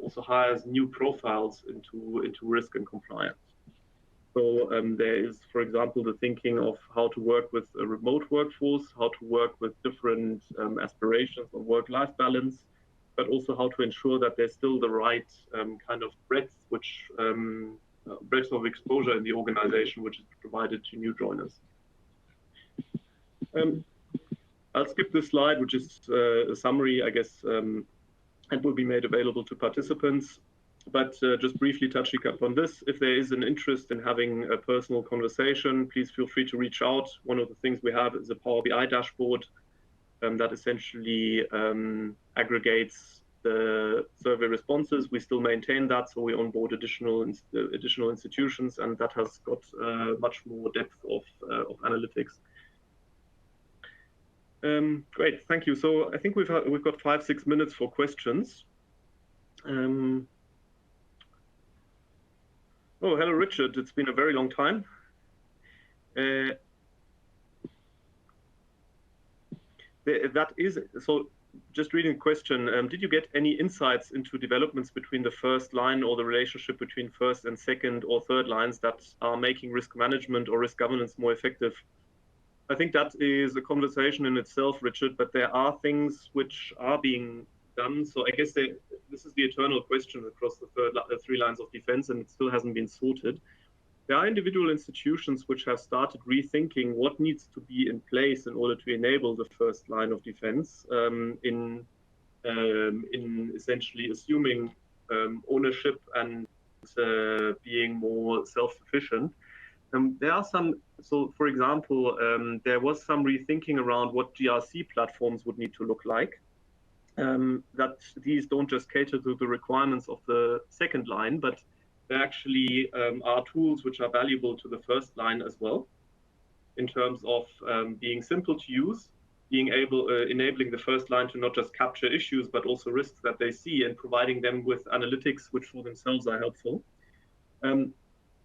also hires new profiles into risk and compliance. So there is, for example, the thinking of how to work with a remote workforce, how to work with different aspirations of work-life balance, but also how to ensure that there's still the right kind of breadth of exposure in the organization, which is provided to new joiners. I'll skip this slide, which is a summary, I guess, and will be made available to participants. But just briefly touching upon this, if there is an interest in having a personal conversation, please feel free to reach out. One of the things we have is a Power BI dashboard that essentially aggregates the survey responses. We still maintain that, so we onboard additional institutions, and that has got much more depth of analytics. Great, thank you. So I think we've got 5-6 minutes for questions. Oh, hello, Richard. It's been a very long time. That is, so just reading the question, did you get any insights into developments between the first line or the relationship between first and second or third lines that are making risk management or risk governance more effective? I think that is a conversation in itself, Richard, but there are things which are being done. So I guess this is the eternal question across the 3 lines of defense, and it still hasn't been sorted. there are individual institutions which have started rethinking what needs to be in place in order to enable the first line of defense in essentially assuming ownership and being more self-sufficient. There are some, so for example, there was some rethinking around what GRC platforms would need to look like. That these don't just cater to the requirements of the second line, but they actually are tools which are valuable to the first line as well, in terms of being simple to use, being able, enabling the first line to not just capture issues, but also risks that they see, and providing them with analytics which for themselves are helpful.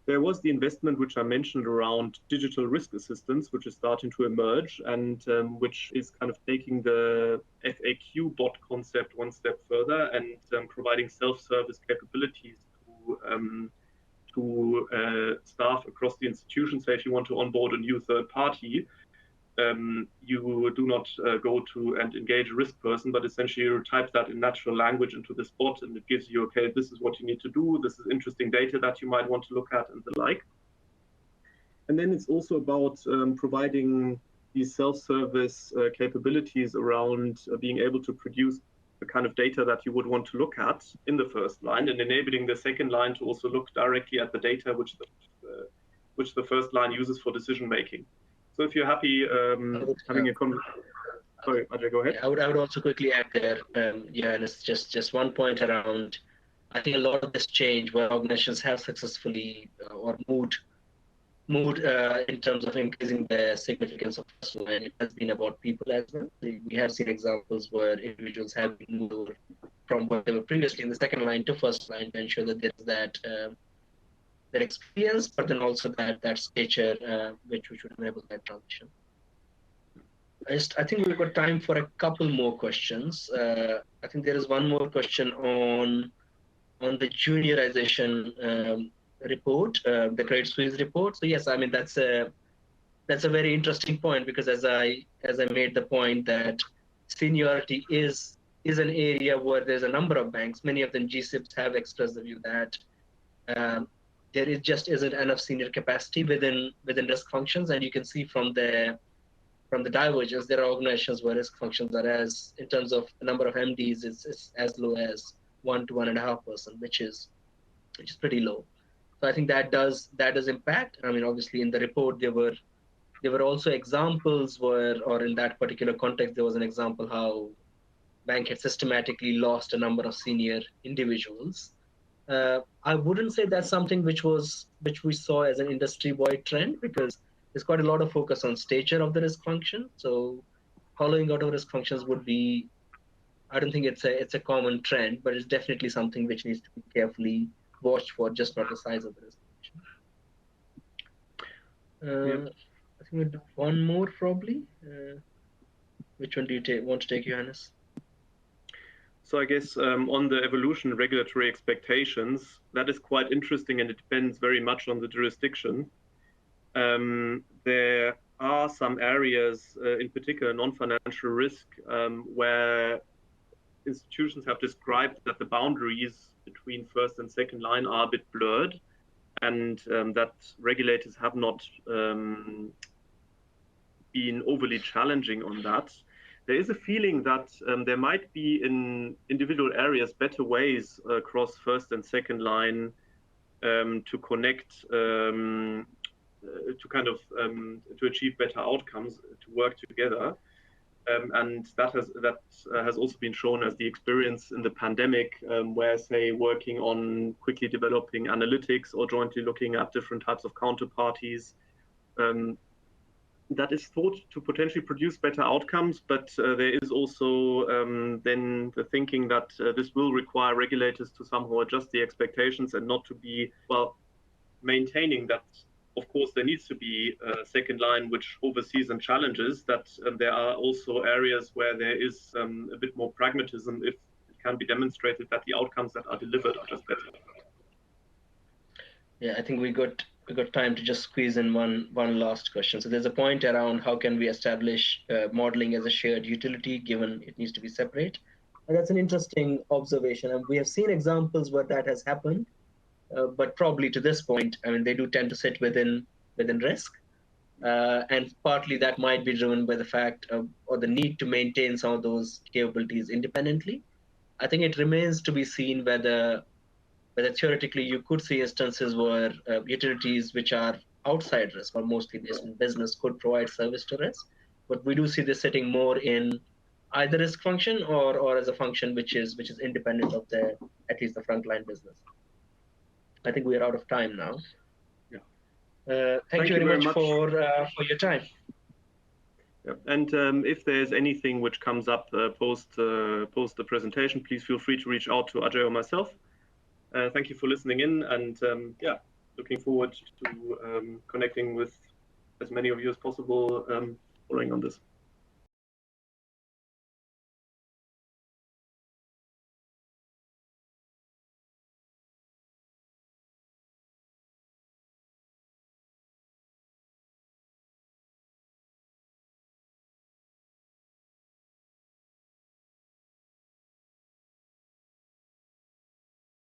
There was the investment which I mentioned around digital risk assistance, which is starting to emerge, and which is kind of taking the FAQ bot concept one step further and providing self-service capabilities to staff across the institution. So if you want to onboard a new third party, you do not go to and engage a risk person, but essentially you type that in natural language into this bot, and it gives you, okay, this is what you need to do, this is interesting data that you might want to look at, and the like. And then it's also about providing these self-service capabilities around being able to produce the kind of data that you would want to look at in the first line, and enabling the second line to also look directly at the data which the first line uses for decision making. So if you're happy having a conversation, sorry, Ajay, go ahead. I would also quickly add there, yeah, and it's just one point around. I think a lot of this change where organizations have successfully or moved in terms of increasing the significance of first line, it has been about people as well. We have seen examples where individuals have been moved over from what they were previously in the second line to first line to ensure that there's that experience, but then also that stature which would enable that transition. I think we've got time for a couple more questions. I think there is one more question on the juniorization report, the Credit Suisse report. So yes, I mean that's a very interesting point, because as I made the point that seniority is an area where there's a number of banks, many of them GSIBs have expressed the view that there just isn't enough senior capacity within risk functions, and you can see from the divergence, there are organizations where risk functions are in terms of the number of MDs, is as low as 1 to 1.5%, which is pretty low. So I think that does impact. I mean, obviously in the report there were also examples where, or in that particular context, there was an example how bank had systematically lost a number of senior individuals. I wouldn't say that's something which we saw as an industry-wide trend, because there's quite a lot of focus on stature of the risk function. So hollowing out of risk functions would be, I don't think it's a common trend, but it's definitely something which needs to be carefully watched for, just not the size of the risk function. I think we'll do one more probably. Which one do you want to take, Johannes? So I guess on the evolution of regulatory expectations, that is quite interesting, and it depends very much on the jurisdiction. There are some areas, in particular non-financial risk, where institutions have described that the boundaries between first and second line are a bit blurred, and that regulators have not been overly challenging on that. There is a feeling that there might be in individual areas better ways across first and second line to connect, to kind of to achieve better outcomes, to work together. And that has also been shown as the experience in the pandemic, where, say, working on quickly developing analytics or jointly looking at different types of counterparties, that is thought to potentially produce better outcomes. But there is also then the thinking that this will require regulators to somehow adjust the expectations and not to be, well, maintaining that. Of course, there needs to be a second line which oversees and challenges that. There are also areas where there is a bit more pragmatism if it can be demonstrated that the outcomes that are delivered are just better. Yeah, I think we got time to just squeeze in one last question. So there's a point around how can we establish modeling as a shared utility, given it needs to be separate. And that's an interesting observation. And we have seen examples where that has happened. but probably to this point, I mean, they do tend to sit within risk. And partly that might be driven by the fact or the need to maintain some of those capabilities independently. I think it remains to be seen whether theoretically you could see instances where utilities which are outside risk or mostly based in business could provide service to risk. But we do see this sitting more in either risk function or as a function which is independent of the at least the frontline business. I think we are out of time now. Yeah. Thank you you very very much much. for your time. Yeah. And if there's anything which comes up post the presentation, please feel free to reach out to Ajay or myself. Thank you for listening in, and yeah, looking forward to connecting with as many of you as possible following on this.